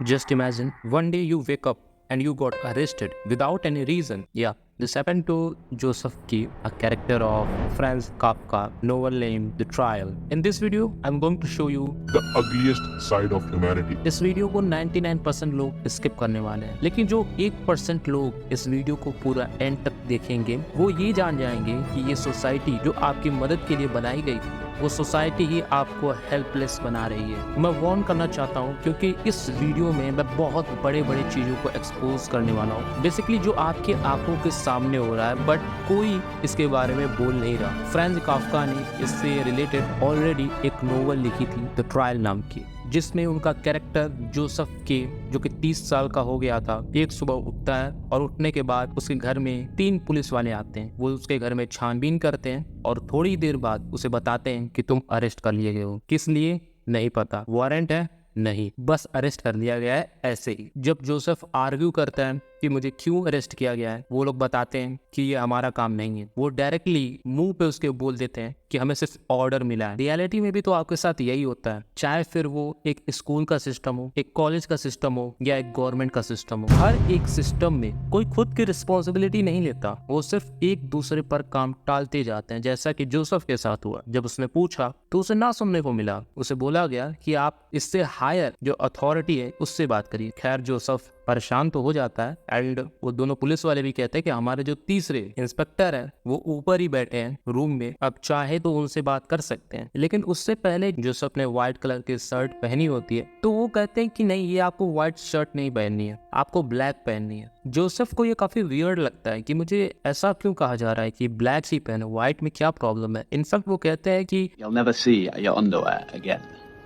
Just imagine one day you wake up and you got arrested without any reason. Yeah, this happened to Joseph Key, a character of Franz Kafka, novel named The Trial. In this video, I'm going to show you the ugliest side of humanity. इस video को 99% लोग skip करने वाले हैं, लेकिन जो 1% लोग इस वीडियो को पूरा एंड तक देखेंगे वो ये जान जाएंगे कि ये सोसाइटी जो आपकी मदद के लिए बनाई गई थी वो सोसाइटी ही आपको हेल्पलेस बना रही है। मैं वार्न करना चाहता हूँ क्योंकि इस वीडियो में मैं बहुत बड़े बड़े चीज़ों को एक्सपोज करने वाला हूँ, बेसिकली जो आपके आंखों के सामने हो रहा है बट कोई इसके बारे में बोल नहीं रहा। फ्रांज काफ्का ने इससे रिलेटेड ऑलरेडी एक नोवेल लिखी थी द ट्रायल नाम की, जिसमें उनका कैरेक्टर जोसेफ के जो कि 30 साल का हो गया था, एक सुबह उठता है और उठने के बाद उसके घर में 3 पुलिस वाले आते हैं। वो उसके घर में छानबीन करते हैं और थोड़ी देर बाद उसे बताते हैं कि तुम अरेस्ट कर लिए गए हो। किस लिए नहीं पता, वारंट है नहीं, बस अरेस्ट कर लिया गया है ऐसे ही। जब जोसेफ आर्ग्यू करता है कि मुझे क्यों अरेस्ट किया गया है, वो लोग बताते हैं कि ये हमारा काम नहीं है। वो डायरेक्टली मुंह पे उसके बोल देते हैं कि हमें सिर्फ ऑर्डर मिला है। रियलिटी में भी तो आपके साथ यही होता है, चाहे फिर वो एक स्कूल का सिस्टम हो, एक कॉलेज का सिस्टम हो या एक गवर्नमेंट का सिस्टम हो। हर एक सिस्टम में कोई खुद की रिस्पॉन्सिबिलिटी नहीं लेता, वो सिर्फ एक दूसरे पर काम टालते जाते हैं, जैसा कि जोसेफ के साथ हुआ। जब उसने पूछा तो उसे ना सुनने को मिला, उसे बोला गया कि आप इससे हायर जो अथॉरिटी है उससे बात करिए। खैर जोसेफ परेशान तो हो जाता है एंड वो दोनों पुलिस वाले भी कहते हैं कि हमारे जो तीसरे इंस्पेक्टर हैं वो ऊपर ही बैठे हैं रूम में, अब चाहे तो उनसे बात कर सकते हैं। लेकिन उससे पहले जोसेफ ने व्हाइट कलर की शर्ट पहनी होती है, तो वो कहते हैं कि नहीं, ये आपको व्हाइट शर्ट नहीं पहननी है, आपको ब्लैक पहननी है। जोसेफ को ये काफी वियर्ड लगता है कि मुझे ऐसा क्यों कहा जा रहा है कि ब्लैक ही पहनो, व्हाइट में क्या प्रॉब्लम है। इनफैक्ट वो कहते हैं कि You'll never see your underwear again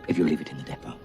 if you leave it in the depot.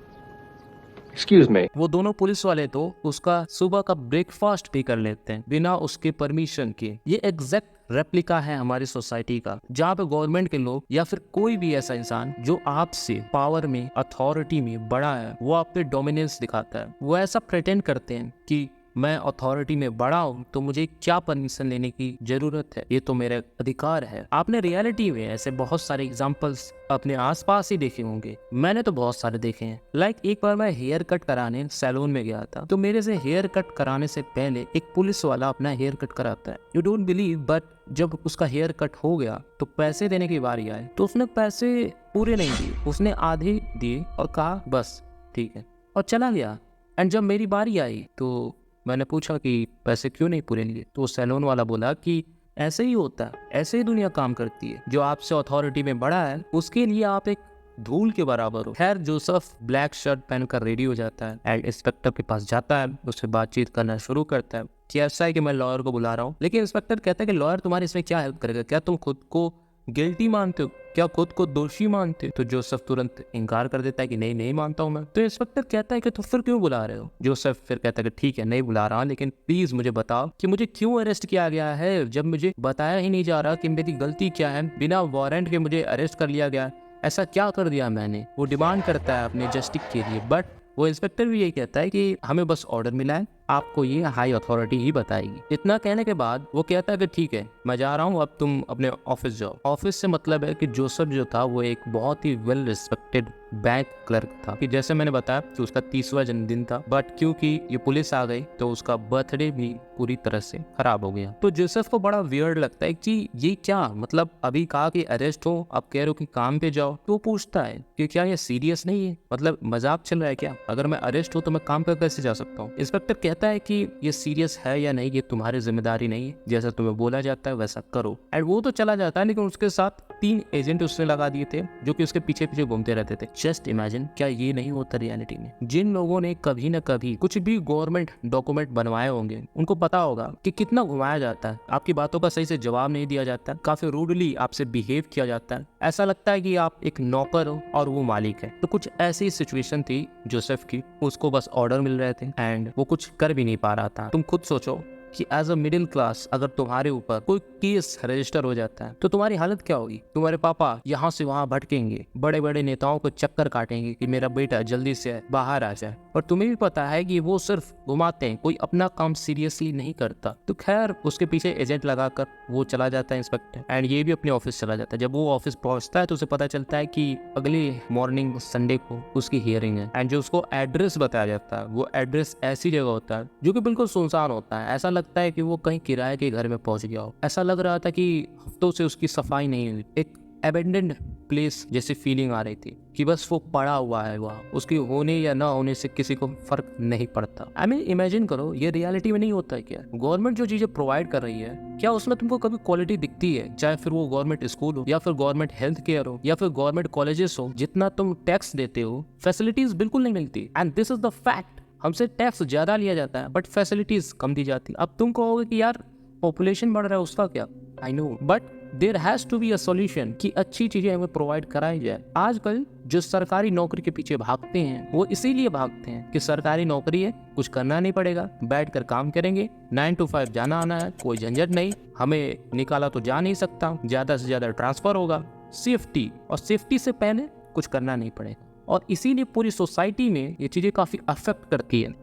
Excuse me. वो दोनों पुलिस वाले तो उसका सुबह का ब्रेकफास्ट भी कर लेते हैं बिना उसके परमिशन के। ये एग्जैक्ट रेप्लिका है हमारी सोसाइटी का, जहाँ पे गवर्नमेंट के लोग या फिर कोई भी ऐसा इंसान जो आपसे पावर में, अथॉरिटी में बड़ा है, वो आप पे डोमिनेंस दिखाता है। वो ऐसा प्रेटेंड करते हैं कि मैं अथॉरिटी में बड़ा हूँ तो मुझे क्या परमिशन लेने की जरूरत है, ये तो मेरा अधिकार है। आपने रियलिटी में ऐसे बहुत सारे एग्जांपल्स अपने आसपास ही देखे होंगे, मैंने तो बहुत सारे देखे हैं। लाइक एक बार मैं हेयर कट कराने सैलून में गया था, तो मेरे से हेयर कट कराने से पहले एक पुलिस वाला अपना हेयर कट कराता है। यू डोंट बिलीव, बट जब उसका हेयर कट हो गया तो पैसे देने की बारी आई तो उसने पैसे पूरे नहीं दिए, उसने आधे दिए और कहा बस ठीक है और चला गया। एंड जब मेरी बारी आई तो मैंने पूछा कि पैसे क्यों नहीं पूरे लिए, तो सैलून वाला बोला कि ऐसे ही होता है, ऐसे ही दुनिया काम करती है, जो आपसे अथॉरिटी में बड़ा है उसके लिए आप एक धूल के बराबर हो। खैर जोसेफ ब्लैक शर्ट पहनकर रेडी हो जाता है एंड इंस्पेक्टर के पास जाता है, उससे बातचीत करना शुरू करता है कि ऐसा है कि मैं लॉयर को बुला रहा हूँ। लेकिन इंस्पेक्टर कहता है कि लॉयर तुम्हारी इसमें क्या हेल्प करेगा, क्या तुम खुद को गिल्टी मानते हो, क्या खुद को दोषी मानते हो? तो जोसेफ तुरंत इनकार कर देता है कि नहीं नहीं मानता हूं मैं। तो इंस्पेक्टर कहता है कि तो फिर क्यों बुला रहे हो? जोसेफ फिर कहता है कि ठीक है नहीं बुला रहा, लेकिन प्लीज मुझे बताओ कि मुझे क्यों अरेस्ट किया गया है, जब मुझे बताया ही नहीं जा रहा कि मेरी गलती क्या है, बिना वारंट के मुझे अरेस्ट कर लिया गया, ऐसा क्या कर दिया मैंने? वो डिमांड करता है अपने जस्टिस के लिए, बट वो इंस्पेक्टर भी यही कहता है कि हमें बस ऑर्डर मिला है, आपको ये हाई अथॉरिटी ही बताएगी। इतना कहने के बाद वो कहता है कि ठीक है मैं जा रहा हूँ, अब तुम अपने ऑफिस जाओ। ऑफिस से मतलब है कि जोसेफ जो था वो एक बहुत ही वेल रिस्पेक्टेड बैंक क्लर्क था, कि जैसे मैंने बताया कि उसका 30वां जन्मदिन था, बट क्योंकि ये पुलिस आ गई तो उसका बर्थडे भी पूरी तरह से खराब हो गया। तो जोसेफ को बड़ा वियर्ड लगता है कि ये क्या मतलब, अभी कहा कि अरेस्ट हो, अब कह रहे हो कि काम पे जाओ। तो वो पूछता है कि क्या ये सीरियस नहीं है, मतलब मजाक चल रहा है क्या? अगर मैं अरेस्ट हो तो मैं काम पे कैसे जा सकता हूँ? इंस्पेक्टर कहता है कि ये सीरियस है या नहीं ये तुम्हारी जिम्मेदारी नहीं है, जैसा तुम्हें बोला जाता है वैसा करो। एंड वो तो चला जाता है, लेकिन उसके साथ 3 एजेंट उसने लगा दिए थे जो कि उसके पीछे पीछे घूमते रहते थे। जस्ट इमेजिन, क्या ये नहीं होता रियलिटी में? जिन लोगों ने कभी न कभी कुछ भी गवर्नमेंट डॉक्यूमेंट बनवाए होंगे उनको पता होगा कि कितना घुमाया जाता है, आपकी बातों का सही से जवाब नहीं दिया जाता, काफी रूडली आपसे बिहेव किया जाता है, ऐसा लगता है कि आप एक नौकर हो और वो मालिक है। तो कुछ ऐसी सिचुएशन थी जोसेफ की, उसको बस ऑर्डर मिल रहे थे एंड वो कुछ कर भी नहीं पा रहा था। तुम खुद सोचो कि एज अ मिडिल क्लास अगर तुम्हारे ऊपर कोई केस रजिस्टर हो जाता है तो तुम्हारी हालत क्या होगी? तुम्हारे पापा यहाँ से वहाँ भटकेंगे, बड़े बड़े नेताओं को चक्कर काटेंगे कि मेरा बेटा जल्दी से बाहर आ जाए, और तुम्हें भी पता है कि वो सिर्फ घुमाते हैं, कोई अपना काम सीरियसली नहीं करता। तो खैर उसके पीछे एजेंट लगाकर वो चला जाता है इंस्पेक्टर, एंड ये भी अपने ऑफिस चला जाता है। जब वो ऑफिस पहुंचता है तो उसे पता चलता है कि अगले मॉर्निंग संडे को उसकी हियरिंग है, एंड जो उसको एड्रेस बताया जाता है वो एड्रेस ऐसी जगह होता है जो कि बिल्कुल सुनसान होता है। ऐसा लगता है कि वो कहीं किराए के घर में पहुंच गया हो। ऐसा लग रहा था कि हफ्तों से उसकी सफाई नहीं हुई, एक एबेंडेंड प्लेस जैसी फीलिंग आ रही थी कि बस वो पड़ा हुआ है वहाँ, उसके होने या ना होने से किसी को फर्क नहीं पड़ता। आई मीन इमेजिन करो, ये रियलिटी में नहीं होता है क्या? गवर्नमेंट जो चीजें प्रोवाइड कर रही है, क्या उसमें तुमको कभी क्वालिटी दिखती है? चाहे फिर वो गवर्नमेंट स्कूल हो, या फिर गवर्नमेंट हेल्थ केयर हो, या फिर गवर्नमेंट कॉलेजेस हो, जितना तुम टैक्स देते हो फैसिलिटीज बिल्कुल नहीं मिलती। And this is the fact, हमसे टैक्स ज्यादा लिया जाता है बट फैसिलिटीज कम दी जाती। अब तुम कहोगे कि यार पॉपुलेशन बढ़ रहा है उसका क्या, I know, but there has to be a solution कि अच्छी चीजें हमें प्रोवाइड कराई जाए। आजकल जो सरकारी नौकरी के पीछे भागते हैं वो इसीलिए भागते हैं कि सरकारी नौकरी है, कुछ करना नहीं पड़ेगा, बैठकर काम करेंगे, 9 to 5 जाना आना है, कोई झंझट नहीं, हमें निकाला तो जा नहीं सकता, ज्यादा से ज्यादा ट्रांसफर होगा, सेफ्टी, और सेफ्टी से पहले कुछ करना नहीं पड़ेगा। और इसीलिए पूरी सोसाइटी में ये चीजें काफी अफेक्ट करती है।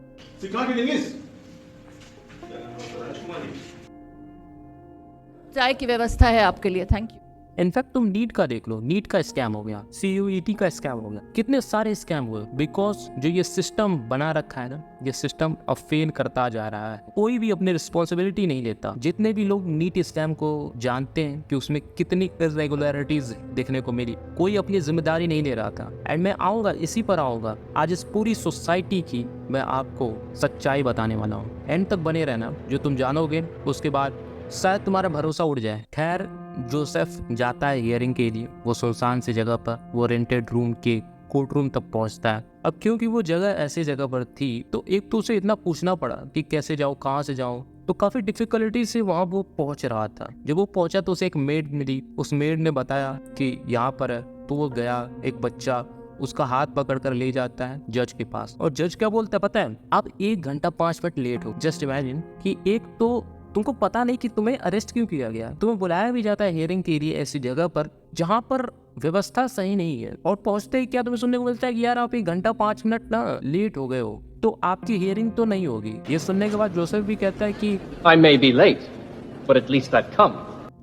चाय की व्यवस्था है आपके लिए, थैंक यू। इनफैक्ट तुम नीट का देख लो, नीट का स्कैम हो गया, CUET का स्कैम हो गया, कितने सारे स्कैम हुए बिकॉज जो ये सिस्टम बना रखा है ना, ये सिस्टम अब फेल करता जा रहा है। कोई भी अपनी रिस्पॉन्सिबिलिटी नहीं लेता। जितने भी लोग नीट स्कैम को जानते हैं कि उसमें कितनी इरेगुलरिटीज देखने को मिली, कोई अपनी जिम्मेदारी नहीं ले रहा था। एंड मैं आऊँगा, इसी पर आऊँगा, आज इस पूरी सोसाइटी की मैं आपको सच्चाई बताने वाला हूँ। एंड तक बने रहना, जो तुम जानोगे उसके बाद शायद तुम्हारा भरोसा उड़ जाए। खैर जोसेफ जाता है हियरिंग के लिए, वो सुनसान सी जगह पर, वो रेंटेड रूम के कोर्ट रूम तक पहुंचता है। अब क्योंकि वो जगह ऐसी जगह पर थी तो एक तो उसे इतना पूछना पड़ा कि कैसे जाऊँ, कहाँ से जाऊँ, तो काफ़ी डिफिकल्टी से वहाँ वो पहुँच रहा था। जब वो पहुँचा तो उसे एक मेड मिली, उस मेड ने बताया कि यहाँ पर है। तो वो गया, एक बच्चा उसका हाथ पकड़ कर ले जाता है जज के पास, और जज क्या बोलता है पता है? आप 1 घंटा 5 मिनट लेट हो। जस्ट इमेजिन कि एक तो तुमको पता नहीं कि तुम्हें अरेस्ट क्यों किया गया, तुम्हें बुलाया भी जाता है हियरिंग के लिए ऐसी जगह पर जहां पर व्यवस्था सही नहीं है, और पहुंचते ही क्या तुम्हें सुनने को मिलता है कि यार आप 1 घंटा 5 मिनट ना लेट हो गए हो, तो आपकी हियरिंग तो नहीं होगी। ये सुनने के बाद जोसेफ भी कहता है कि I may be late, but at least I've come.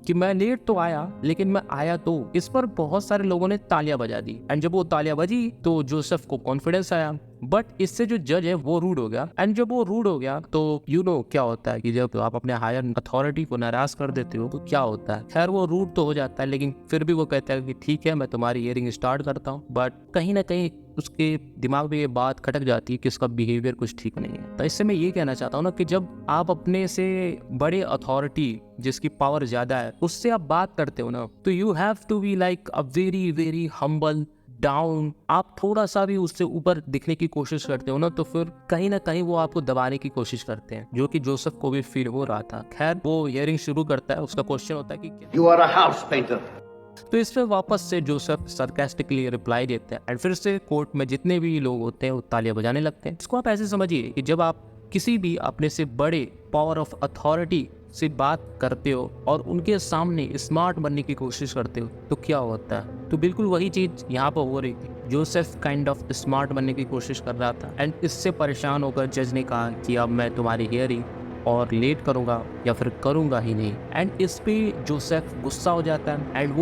कि मैं लेट तो आया लेकिन मैं आया तो। इस पर बहुत सारे लोगों ने तालियां बजा दी, एंड जब वो तालियां बजी तो जोसेफ को कॉन्फिडेंस आया। बट इससे जो जज है वो रूड हो गया, एंड जब वो रूड हो गया तो यू नो क्या होता है कि जब आप अपने हायर अथॉरिटी को नाराज कर देते हो तो क्या होता है। खैर वो रूड तो हो जाता है, लेकिन फिर भी वो कहता है कि ठीक है मैं तुम्हारी हियरिंग स्टार्ट करता हूँ। बट कहीं ना कहीं उसके दिमाग में ये बात खटक जाती है कि इसका बिहेवियर कुछ ठीक नहीं है। तो इससे मैं ये कहना चाहता हूँ ना कि जब आप अपने से बड़े अथॉरिटी जिसकी पावर ज्यादा है उससे आप बात करते हो ना, तो you have to be like a very very humble down. आप थोड़ा सा भी उससे ऊपर दिखने की कोशिश करते हो ना, तो फिर कहीं ना कहीं वो आपको दबाने की कोशिश करते हैं, जो कि जोसेफ को भी फील हो रहा था। खैर वो हियरिंग शुरू करता है, उसका क्वेश्चन होता है कि You are a house painter. तो इस पे वापस से जोसेफ सरकास्टिकली रिप्लाई देते हैं, एंड फिर से कोर्ट में जितने भी लोग होते हैं वो तालियां बजाने लगते हैं। इसको आप ऐसे समझिए कि जब आप किसी भी अपने से बड़े पावर ऑफ अथॉरिटी से बात करते हो और उनके सामने स्मार्ट बनने की कोशिश करते हो तो क्या होता है। तो बिल्कुल वही चीज यहाँ पर हो रही थी। जोसेफ काइंड ऑफ स्मार्ट बनने की कोशिश कर रहा था, एंड इससे परेशान होकर जज ने कहा कि अब मैं तुम्हारी हियरिंग और लेट करूँगा या फिर करूँगा ही नहीं। एंड इस पे जोसेफ गुस्सा हो जाता है, एंड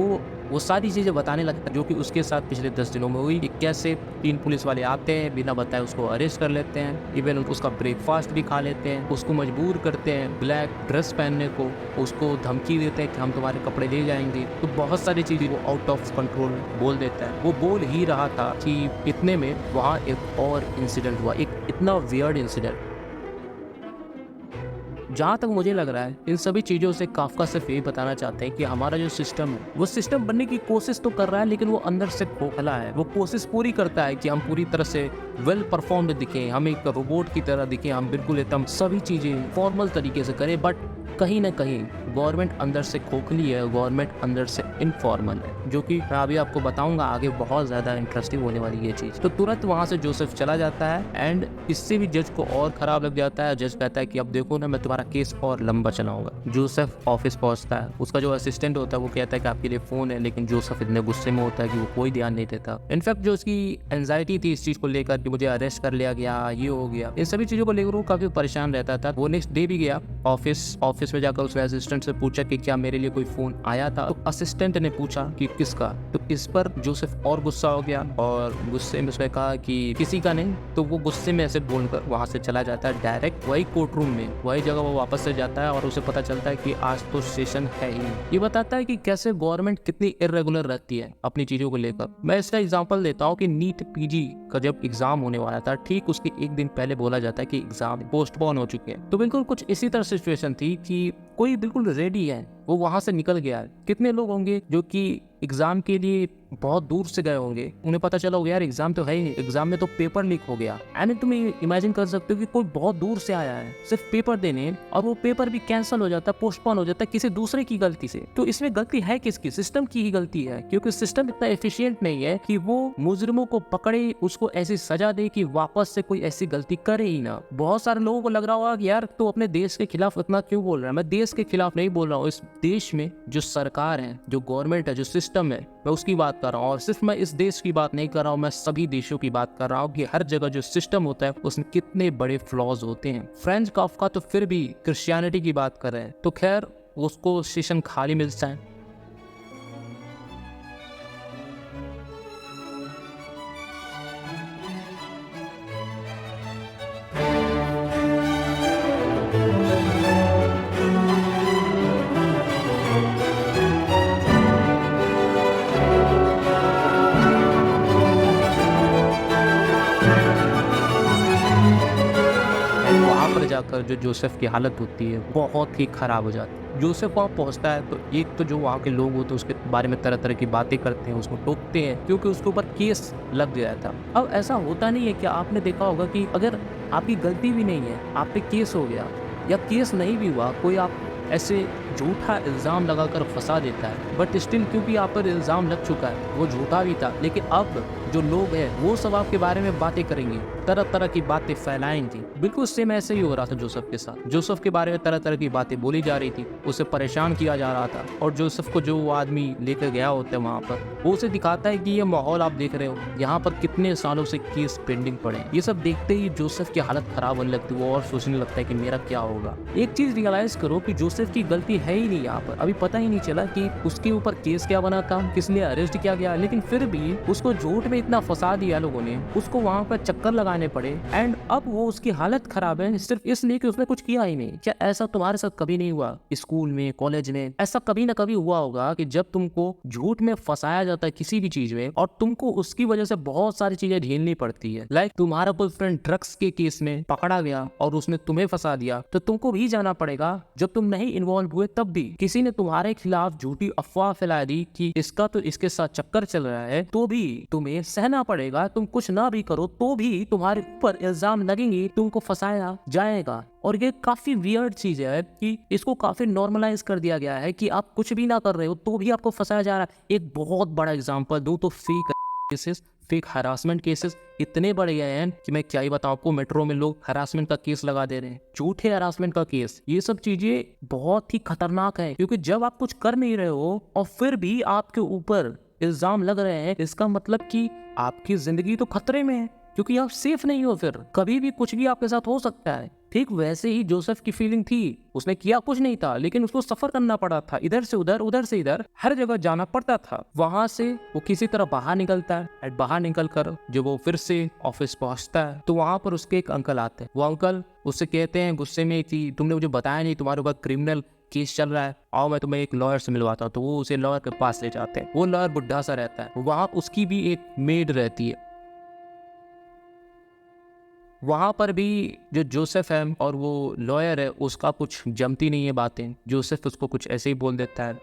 वो सारी चीज़ें बताने लगता है जो कि उसके साथ पिछले 10 दिनों में हुई, कि कैसे 3 पुलिस वाले आते हैं, बिना बताए उसको अरेस्ट कर लेते हैं, इवन उसका ब्रेकफास्ट भी खा लेते हैं, उसको मजबूर करते हैं ब्लैक ड्रेस पहनने को, उसको धमकी देते हैं कि हम तुम्हारे कपड़े ले जाएंगे। तो बहुत सारी चीज़ें वो आउट ऑफ कंट्रोल बोल देता है। वो बोल ही रहा था कि इतने में वहाँ एक और इंसिडेंट हुआ, एक इतना वियर्ड इंसिडेंट। जहाँ तक मुझे लग रहा है इन सभी चीज़ों से काफका सिर्फ यही बताना चाहते हैं कि हमारा जो सिस्टम है वो सिस्टम बनने की कोशिश तो कर रहा है, लेकिन वो अंदर से खोखला है। वो कोशिश पूरी करता है कि हम पूरी तरह से वेल परफॉर्म्ड दिखें, हम एक रोबोट की तरह दिखें, हम बिल्कुल एकदम सभी चीज़ें फॉर्मल तरीके से करें, बट कहीं ना कहीं गवर्नमेंट अंदर से खोखली है, गवर्नमेंट अंदर से इनफॉर्मल है, जो कि मैं अभी आपको बताऊंगा आगे, बहुत ज़्यादा इंटरेस्टिंग होने वाली ये चीज़। तो तुरंत वहाँ से जोसेफ चला जाता है एंड इससे भी जज को और ख़राब लग जाता है। जज कहता है कि अब देखो ना, मैं तुम्हारा केस और लंबा चलाऊंगा। जोसेफ ऑफिस पहुँचता है, उसका जो असिस्टेंट होता है वो कहता है कि आपके लिए फ़ोन है, लेकिन जोसेफ इतने गुस्से में होता है कि वो कोई ध्यान नहीं देता। इनफैक्ट जो उसकी एंजाइटी थी इस चीज़ को लेकर कि मुझे अरेस्ट कर लिया गया, ये हो गया, इन सभी चीज़ों को लेकर वो काफ़ी परेशान रहता था। वो नेक्स्ट डे भी गया ऑफिस में जाकर उसने असिस्टेंट से पूछा कि क्या मेरे लिए कोई फ़ोन आया था। तो असिस्टेंट ने पूछा कि किसका। तो इस पर जोसेफ और गुस्सा हो गया और गुस्से में उसने कहा कि किसी का नहीं। तो वो गुस्से में ऐसे बोलकर वहाँ से चला जाता है डायरेक्ट वही कोर्ट रूम में, वही जगह वो वापस से जाता है और उसे पता चलता है कि आज तो सेशन है ही नहीं। ये बताता है कि कैसे गवर्नमेंट कितनी इरेगुलर रहती है अपनी चीज़ों को लेकर। मैं इसका एग्जांपल देता हूँ कि नीट पीजी का जब एग्जाम होने वाला था, ठीक उसके एक दिन पहले बोला जाता है कि एग्जाम पोस्टपोन हो चुके हैं। तो बिल्कुल कुछ इसी तरह सिचुएशन थी कि कोई बिल्कुल रेडी है, वो वहां से निकल गया है। कितने लोग होंगे जो कि एग्जाम के लिए बहुत दूर से गए होंगे, उन्हें पता चला होगा यार एग्जाम तो है ही नहीं, एग्जाम में तो पेपर लीक हो गया। एंड तुम इमेजिन कर सकते हो कि कोई बहुत दूर से आया है सिर्फ पेपर देने, और वो पेपर भी कैंसिल हो जाता है, पोस्टपोन हो जाता है किसी दूसरे की गलती से। तो इसमें गलती है किसकी? सिस्टम की ही गलती है, क्योंकि सिस्टम इतना एफिशिएंट नहीं है कि वो मुजरिमों को पकड़े, उसको ऐसी सजा दे कि वापस से कोई ऐसी गलती करे ही ना। बहुत सारे लोगों को लग रहा होगा कि यार तो अपने देश के खिलाफ इतना क्यों बोल रहा है। मैं देश के खिलाफ नहीं बोल रहा हूँ, इस देश में जो सरकार है, जो गवर्नमेंट है, जो सिस्टम है, मैं उसकी बात कर रहा हूँ। और सिर्फ मैं इस देश की बात नहीं कर रहा हूँ, मैं सभी देशों की बात कर रहा हूँ कि हर जगह जो सिस्टम होता है उसमें कितने बड़े फ्लॉज होते हैं। फ्रेंच काफ्का तो फिर भी क्रिश्चियनिटी की बात कर रहे हैं, तो खैर उसको सेशन खाली मिलता है। जाकर जो जोसेफ की हालत होती है बहुत ही खराब हो जाती है। जोसेफ वहाँ पहुँचता है तो एक तो जो वहाँ के लोग होते हैं उसके बारे में तरह तरह की बातें करते हैं, उसको टोकते हैं क्योंकि उसके ऊपर केस लग गया था। अब ऐसा होता नहीं है कि आपने देखा होगा कि अगर आपकी गलती भी नहीं है, आप पे केस हो गया या केस नहीं भी हुआ, कोई आप ऐसे झूठा इल्ज़ाम लगाकर फंसा देता है, बट स्टिल क्योंकि आप पर इल्ज़ाम लग चुका है, वो झूठा भी था, लेकिन अब जो लोग हैं वो सब आपके बारे में बातें करेंगे, तरह तरह की बातें फैलाएंगे। बिल्कुल सेम ऐसे ही हो रहा था जोसेफ के साथ। जोसेफ के बारे में तरह तरह की बातें बोली जा रही थी, उसे परेशान किया जा रहा था, और जोसेफ को जो आदमी लेकर गया होता है वहाँ पर, वो उसे दिखाता है कि ये माहौल आप देख रहे हो, यहाँ पर कितने सालों से केस पेंडिंग पड़े हैं। ये सब देखते ही जोसेफ की हालत खराब होने लगती है, वो और सोचने लगता है कि मेरा क्या होगा। एक चीज रियलाइज करो कि जोसेफ की गलती है ही नहीं यहाँ पर, अभी पता ही नहीं चला कि उसके ऊपर केस क्या बना था, किस लिए अरेस्ट किया गया, लेकिन फिर भी उसको झूठ में इतना फंसा दिया लोगों ने, उसको वहाँ पर चक्कर लगाने पड़े, एंड अब वो उसकी हालत खराब है सिर्फ इसलिए कि उसने कुछ किया ही नहीं। क्या ऐसा तुम्हारे साथ कभी नहीं हुआ? स्कूल में, कॉलेज में ऐसा कभी ना कभी हुआ होगा कि जब तुमको झूठ में फंसाया जाता है किसी भी चीज में, और तुमको उसकी वजह से बहुत सारी चीजें झेलनी पड़ती है। लाइक तुम्हारा कोई फ्रेंड ड्रग्स के केस में पकड़ा गया और उसने तुम्हें फंसा दिया, तो तुमको भी जाना पड़ेगा। जब तुम नहीं इन्वॉल्व हुए तब भी किसी ने तुम्हारे खिलाफ झूठी अफवाह फैला दी कि इसका तो इसके साथ चक्कर चल रहा है, तो भी तुम्हें सहना पड़ेगा। तुम कुछ ना भी करो तो भी तुम्हारे ऊपर इल्जाम लगेंगे, तुमको फंसाया जाएगा। और ये काफी वियर्ड चीज है कि इसको काफी नॉर्मलाइज कर दिया गया है कि आप कुछ भी ना कर रहे हो तो भी आपको फंसाया जा रहा है। एक बहुत बड़ा एग्जांपल दूं तो fake cases, fake harassment cases इतने बढ़ गए हैं कि मैं क्या ही बताऊं आपको। मेट्रो में लोग हरासमेंट का केस लगा दे रहे हैं, झूठे हरासमेंट का केस। ये सब चीजें बहुत ही खतरनाक है, क्योंकि जब आप कुछ कर नहीं रहे हो और फिर भी आपके ऊपर इल्जाम लग रहे हैं, इसका मतलब कि आपकी जिंदगी तो खतरे में है, क्योंकि आप सेफ नहीं हो, फिर कभी भी कुछ भी आपके साथ हो सकता है। ठीक वैसे ही जोसेफ की फीलिंग थी, उसने किया कुछ नहीं था लेकिन उसको सफर करना पड़ा था, इधर से उधर, उधर से इधर, हर जगह जाना पड़ता था। वहां से वो किसी तरह बाहर निकलता है, और बाहर निकल कर जब वो फिर से ऑफिस पहुंचता है तो वहां पर उसके एक अंकल आते हैं। वो अंकल उससे कहते हैं गुस्से में कि तुमने मुझे बताया नहीं तुम्हारे ऊपर क्रिमिनल केस चल रहा है, आओ मैं तुम्हें एक लॉयर से मिलवाता हूँ। तो वो उसे लॉयर के पास ले जाते हैं। वो लॉयर बुढ़ा सा रहता है, वहां उसकी भी एक मेड रहती है। वहां पर भी जो जोसेफ है और वो लॉयर है उसका कुछ जमती नहीं है बातें। जोसेफ उसको कुछ ऐसे ही बोल देता है।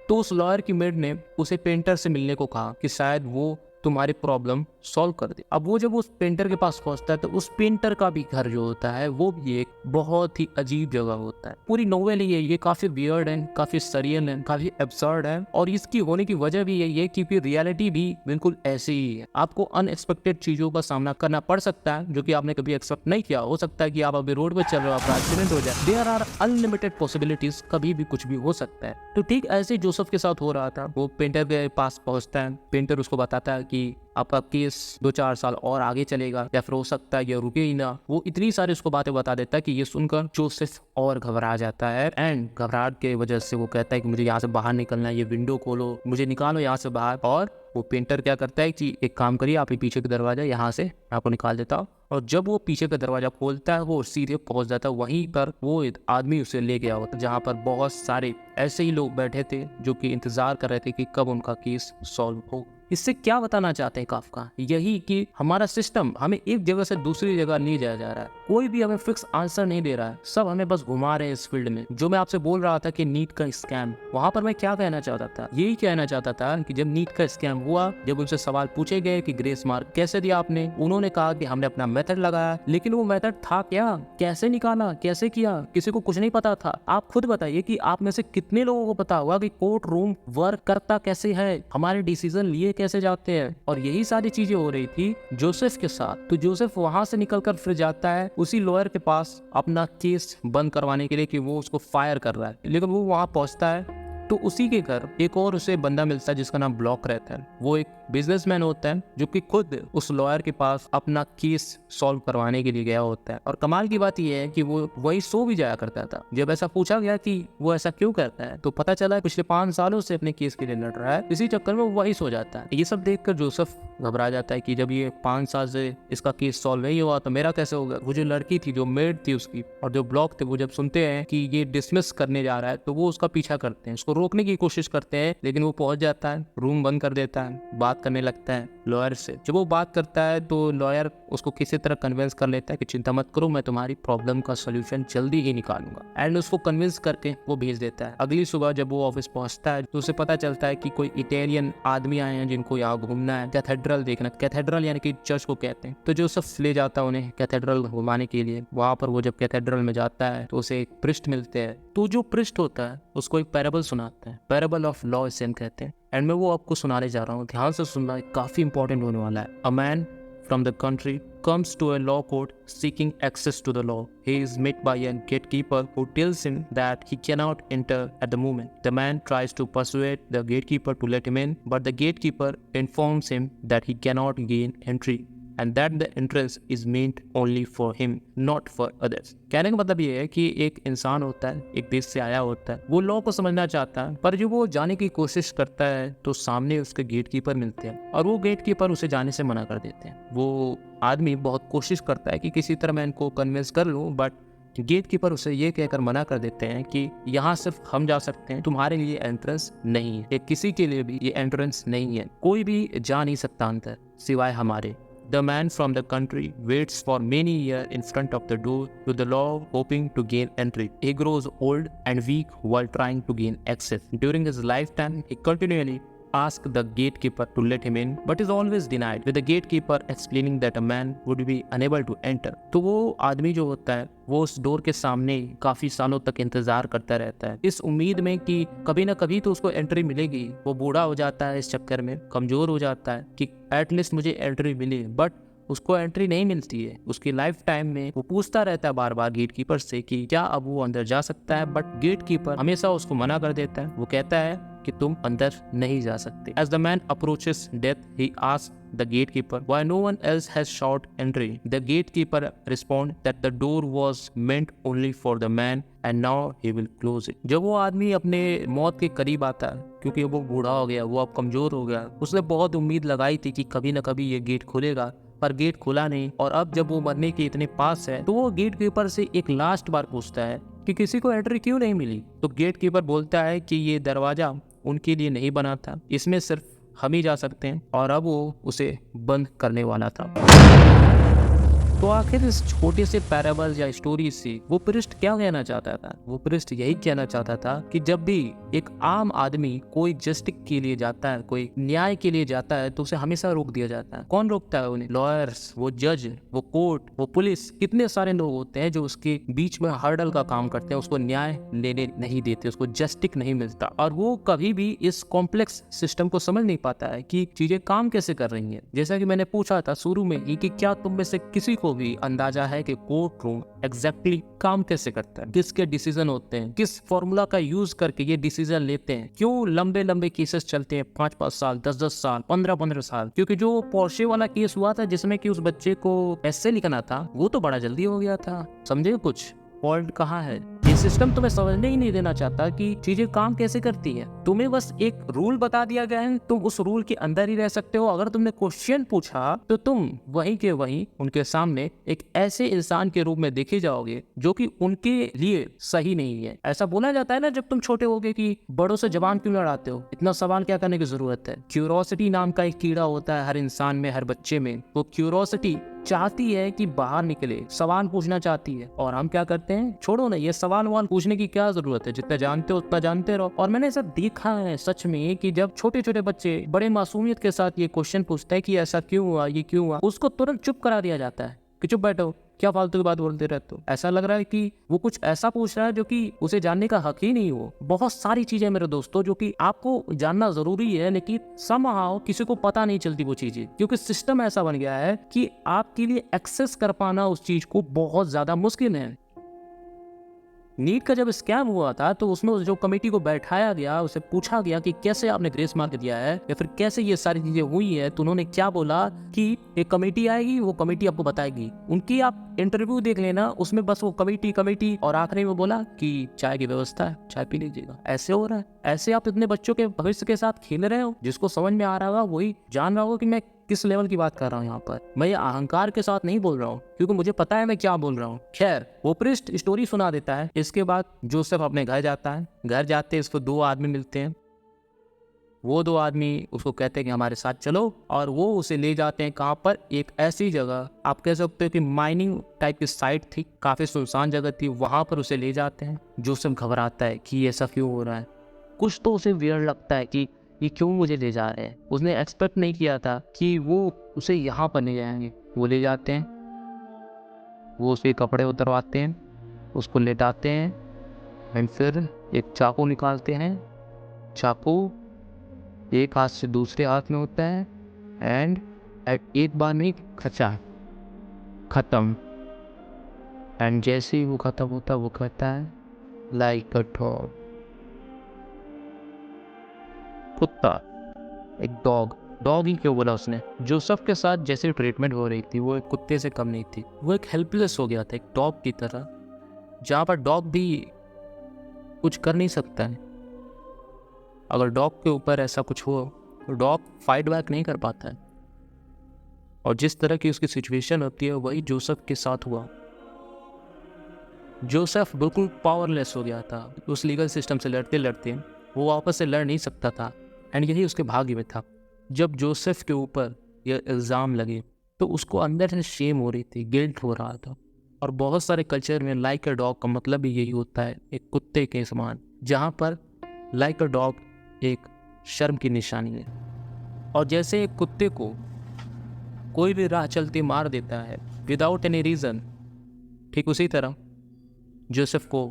तो उस लॉयर की मेड ने उसे पेंटर से मिलने को कहा कि शायद वो तुम्हारी प्रॉब्लम सॉल्व कर दे। अब वो जब उस पेंटर के पास पहुंचता है तो उस पेंटर का भी घर जो होता है वो भी एक बहुत ही अजीब जगह होता है। पूरी नोवेल ये काफी वियर्ड है, काफी सरियल है, काफी एब्सर्ड है और इसकी होने की वजह भी यही है क्योंकि रियलिटी भी बिल्कुल ऐसी ही है। आपको अनएक्सपेक्टेड चीजों का सामना करना पड़ सकता है जो कि आपने कभी एक्सपेक्ट नहीं किया। हो सकता है कि आप अभी रोड पे चल रहे हो, आपका एक्सीडेंट हो जाए। देयर आर अनलिमिटेड पॉसिबिलिटीज, कभी भी कुछ भी हो सकता है। तो ठीक ऐसे जोसेफ के साथ हो रहा था। वो पेंटर के पास पहुंचता है, पेंटर उसको बताता है कि आपका केस 2-4 साल और आगे चलेगा या फिर हो सकता है ये रुके ही ना। वो इतनी सारी उसको बातें बता देता है कि ये सुनकर जोसेफ और घबरा जाता है एंड घबराहट के वजह से वो कहता है कि मुझे यहाँ से बाहर निकलना है, ये विंडो खोलो, मुझे निकालो यहाँ से बाहर। और वो पेंटर क्या करता है कि एक काम करिए, आप पीछे का दरवाजा यहाँ से आपको निकाल देता हूँ। और जब वो पीछे का दरवाजा खोलता है वो सीधे पहुंच जाता है वहीं पर वो एक आदमी उसे ले गया होता, जहाँ पर बहुत सारे ऐसे ही लोग बैठे थे जो कि इंतजार कर रहे थे कि कब उनका केस सॉल्व हो। इससे क्या बताना चाहते हैं काफका? यही कि हमारा सिस्टम हमें एक जगह से दूसरी जगह नहीं जाया जा रहा है। कोई भी हमें फिक्स आंसर नहीं दे रहा है, सब हमें बस घुमा रहे हैं इस फील्ड में। जो मैं आपसे बोल रहा था कि नीट का स्कैम, वहां पर मैं क्या कहना चाहता था? यही कहना चाहता था कि जब नीट का स्कैम हुआ, जब उनसे सवाल पूछे गए कि ग्रेस मार्क कैसे दिया आपने, उन्होंने कहा कि हमने अपना मेथड लगाया। लेकिन वो मेथड था क्या? कैसे निकाला, कैसे किया, किसी को कुछ नहीं पता था। आप खुद बताइए कि आप में से कितने लोगों को पता होगा कि कोर्ट रूम वर्क करता कैसे है, हमारे डिसीजन लिए कैसे जाते हैं। और यही सारी चीजें हो रही थी जोसेफ के साथ। तो जोसेफ वहां से निकलकर फिर जाता है उसी लॉयर के पास अपना केस बंद करवाने के लिए कि वो उसको फायर कर रहा है। लेकिन वो वहां पहुंचता है तो उसी के घर एक और उसे बंदा मिलता है जिसका नाम ब्लॉक रहता है। वो एक बिजनेसमैन होता है जो कि खुद उस लॉयर के पास अपना केस सॉल्व करवाने के लिए गया होता है। और कमाल की बात यह है कि वो वही सो भी जाया करता था। जब ऐसा पूछा गया कि वो ऐसा क्यों करता है तो पता चला पिछले 5 सालों से अपने केस के लिए लड़ रहा है, इसी चक्कर में वो वही सो जाता है। ये सब देखकर जोसेफ घबरा जाता है कि जब ये 5 साल से इसका केस सॉल्व नहीं हुआ तो मेरा कैसे होगा। वो जो लड़की थी, जो मेड थी उसकी, और जो ब्लॉक थे, वो जब सुनते हैं कि ये डिसमिस करने जा रहा है तो वो उसका पीछा करते हैं, उसको रोकने की कोशिश करते हैं। लेकिन वो पहुंच जाता है, रूम बंद कर देता है, बात करने लगता है लॉयर से। जब वो बात करता है तो लॉयर उसको किसी तरह कन्विंस कर लेता है कि चिंता मत करो, मैं तुम्हारी प्रॉब्लम का सोल्यूशन जल्दी ही निकालूंगा। एंड उसको कन्विंस करके वो भेज देता है। अगली सुबह जब वो ऑफिस पहुंचता है तो उसे पता चलता है कि कोई इटालियन आदमी आए हैं जिनको यहाँ घूमना है, कैथेड्रल देखना। कैथेड्रल यानी कि चर्च को कहते हैं। तो जोसेफ ले जाता है उन्हें कैथेड्रल घुमाने के लिए। वहां पर वो जब कैथेड्रल में जाता है तो उसे एक पृष्ठ मिलते हैं। तो जो पृष्ठ होता है उसको एक पैराबल सुनाता है, पैराबल ऑफ लॉ सेन कहते हैं। एंड मैं वो आपको सुनाने जा रहा हूँ, ध्यान से सुनना, काफी इंपॉर्टेंट होने वाला है। A man from the country comes to a law court seeking access to the law. He is met by a gatekeeper who tells him that he cannot enter at the moment. The man tries to persuade the gatekeeper to let him in, but the gatekeeper informs him that he cannot gain entry and that the entrance is meant only for him, not for others. कहने का मतलब ये है कि एक इंसान होता है, एक देश से आया होता है, वो लॉ को समझना चाहता है, पर जब वो जाने की कोशिश करता है तो सामने उसके गेटकीपर मिलते हैं और वो गेटकीपर उसे जाने से मना कर देते हैं। वो आदमी बहुत कोशिश करता है कि किसी तरह मैं इनको कन्विंस कर लूँ, बट गेटकीपर उसे ये कहकर मना कर देते हैं कि यहाँ सिर्फ हम जा सकते हैं, तुम्हारे लिए एंट्रेंस नहीं है। किसी के लिए भी ये एंट्रेंस नहीं है, कोई भी जा नहीं सकता अंदर सिवाय हमारे। The man from the country waits for many years in front of the door to the law, hoping to gain entry. He grows old and weak while trying to gain access. During his lifetime, he continually asks the gatekeeper to let him in, but is always denied, with the gatekeeper explaining that a man would be unable to enter. तो वो आदमी जो होता है वो उस door के सामने काफी सालों तक इंतजार करता रहता है, इस उम्मीद में कि कभी ना कभी तो उसको एंट्री मिलेगी। वो बूढ़ा हो जाता है, इस चक्कर में कमजोर हो जाता है कि एटलीस्ट मुझे एंट्री मिले, बट उसको एंट्री नहीं मिलती है। उसकी लाइफ टाइम में वो पूछता रहता है बार बार गेटकीपर से कि क्या अब वो अंदर जा सकता है, बट गेटकीपर हमेशा उसको मना कर देता है। वो कहता है कि तुम अंदर नहीं जा सकते। As the man approaches death, he asks the gatekeeper why no one else has sought entry. The gatekeeper responds that the door was meant only for the man and now he will close it. जब वो आदमी अपने मौत के करीब आता है, क्योंकि वो बूढ़ा हो गया, वो अब कमजोर हो गया, उसने बहुत उम्मीद लगाई थी कि कभी ना कभी ये गेट खुलेगा, पर गेट खुला नहीं। और अब जब वो मरने के इतने पास है तो वो गेट कीपर से एक लास्ट बार पूछता है कि किसी को एंट्री क्यों नहीं मिली। तो गेट कीपर बोलता है कि ये दरवाजा उनके लिए नहीं बना था, इसमें सिर्फ हम ही जा सकते हैं, और अब वो उसे बंद करने वाला था। तो आखिर इस छोटे से पैराबल या स्टोरी से वो पृष्ठ क्या कहना चाहता था? वो पृष्ठ यही कहना चाहता था कि जब भी एक आम आदमी कोई जस्टिस के लिए जाता है, कोई न्याय के लिए जाता है, तो उसे हमेशा रोक दिया जाता है। कौन रोकता है उन्हें? लॉयर्स, वो जज, वो कोर्ट, वो पुलिस, कितने सारे लोग होते हैं जो उसके बीच में हर्डल का काम करते हैं, उसको न्याय लेने नहीं देते, उसको जस्टिस नहीं मिलता, और वो कभी भी इस कॉम्प्लेक्स सिस्टम को समझ नहीं पाता है कि चीजें काम कैसे कर रही हैं। जैसा कि मैंने पूछा था शुरू में ही कि क्या तुम में से किसी को भी अंदाजा है कि कोर्ट रूम एग्जैक्टली काम कैसे करता है, किसके डिसीजन होते हैं, किस फॉर्मूला का यूज करके ये डिसीजन लेते हैं, क्यों लंबे लंबे केसेस चलते हैं 5-5 साल, 10-10 साल, 15-15 साल। क्योंकि जो पोर्शे वाला केस हुआ था जिसमें कि उस बच्चे को ऐसे लिखना था, वो तो बड़ा जल्दी हो गया था। समझे कुछ फॉल्ट कहाँ है? ये सिस्टम तुम्हें समझने ही नहीं देना चाहता कि चीजें काम कैसे करती है। तुम्हें बस एक रूल बता दिया गया है, तुम उस रूल के अंदर ही रह सकते हो। अगर तुमने क्वेश्चन पूछा तो तुम वहीं के वहीं उनके सामने एक ऐसे इंसान के रूप में देखे जाओगे जो कि उनके लिए सही नहीं है। ऐसा बोला जाता है ना जब तुम छोटे होगे कि बड़ों से जबान क्यों लड़ाते हो, इतना सवाल क्या करने की जरूरत है। क्यूरोसिटी नाम का एक कीड़ा होता है हर इंसान में, हर बच्चे में। वो क्यूरोसिटी चाहती है कि बाहर निकले, सवाल पूछना चाहती है। और हम क्या करते हैं? छोड़ो ना, ये सवाल पूछने की क्या जरूरत है, जितना जानते हो उतना जानते रहो। और मैंने ऐसा देखा है सच में कि जब छोटे छोटे बच्चे बड़े मासूमियत के साथ ये क्वेश्चन पूछते हैं कि ऐसा क्यों हुआ, ये क्यों हुआ, उसको तुरंत चुप करा दिया जाता है कि चुप बैठो, क्या फालतू की बात बोलते रहते हो। ऐसा लग रहा है कि वो कुछ ऐसा पूछ रहा है जो कि उसे जानने का हक ही नहीं हो। बहुत सारी चीजें मेरे दोस्तों जो कि आपको जानना जरूरी है, लेकिन समहाउ किसी को पता नहीं चलती वो चीजें, क्योंकि सिस्टम ऐसा बन गया है कि आपके लिए एक्सेस कर पाना उस चीज को बहुत ज्यादा मुश्किल है। नीट का जब स्कैम हुआ था तो उसमें जो कमेटी को बैठाया गया, उसे पूछा गया कि कैसे आपने ग्रेस मार्क दिया है या फिर कैसे ये सारी चीजें हुई है, तो उन्होंने क्या बोला कि एक कमेटी आएगी, वो कमेटी आपको बताएगी। उनकी आप इंटरव्यू देख लेना, उसमें बस वो कमेटी और आखिरी में बोला कि चाय की व्यवस्था है, चाय पी लीजिएगा। ऐसे हो रहा है। ऐसे आप इतने बच्चों के भविष्य के साथ खेल रहे हो। जिसको समझ में आ रहा होगा वही जान रहा होगा कि मैं किस लेवल की बात कर रहा हूँ। यहाँ पर मैं ये अहंकार के साथ नहीं बोल रहा हूँ, क्योंकि मुझे पता है मैं क्या बोल रहा हूँ। खैर, वो पृष्ठ स्टोरी सुना देता है। इसके बाद जोसेफ अपने घर जाता है। घर जाते इसको 2 आदमी मिलते हैं। वो 2 आदमी उसको कहते हैं कि हमारे साथ चलो, और वो उसे ले जाते हैं कहाँ पर? एक ऐसी जगह, आप कह सकते हो कि माइनिंग टाइप की साइट थी, काफी सुनसान जगह थी। वहां पर उसे ले जाते हैं। जोसेफ घबराता है कि ऐसा क्यों हो रहा है। कुछ तो उसे वियर्ड लगता है कि ये क्यों मुझे ले जा रहे हैं। उसने एक्सपेक्ट नहीं किया था कि वो उसे यहाँ पर ले जाएंगे। वो ले जाते हैं, वो उसके कपड़े उतरवाते हैं, उसको लेटाते हैं, एंड फिर एक चाकू निकालते हैं। चाकू एक हाथ से दूसरे हाथ में होता है, एंड एक बार में खचा खत्म। एंड जैसे ही वो खत्म होता, वो कहता है लाइक अ डॉग। कुत्ता, एक डॉग ही क्यों बोला उसने? जोसेफ के साथ जैसे ट्रीटमेंट हो रही थी वो एक कुत्ते से कम नहीं थी। वो एक हेल्पलेस हो गया था, एक डॉग की तरह, जहाँ पर डॉग भी कुछ कर नहीं सकता है। अगर डॉग के ऊपर ऐसा कुछ हो तो डॉग फाइट बैक नहीं कर पाता है। और जिस तरह की उसकी सिचुएशन होती है वही जोसेफ के साथ हुआ। जोसेफ बिल्कुल पावरलेस हो गया था। उस लीगल सिस्टम से लड़ते लड़ते वो वापस से लड़ नहीं सकता था, एंड यही उसके भाग्य में था। जब जोसेफ के ऊपर ये इल्ज़ाम लगे तो उसको अंदर से शेम हो रही थी, गिल्ट हो रहा था। और बहुत सारे कल्चर में लाइक अ डॉग का मतलब भी यही होता है, एक कुत्ते के समान, जहाँ पर लाइक अ डॉग एक शर्म की निशानी है। और जैसे एक कुत्ते को कोई भी राह चलते मार देता है विदाउट एनी रीज़न, ठीक उसी तरह जोसेफ को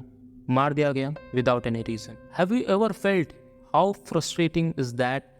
मार दिया गया without any reason. Have you ever felt how frustrating is that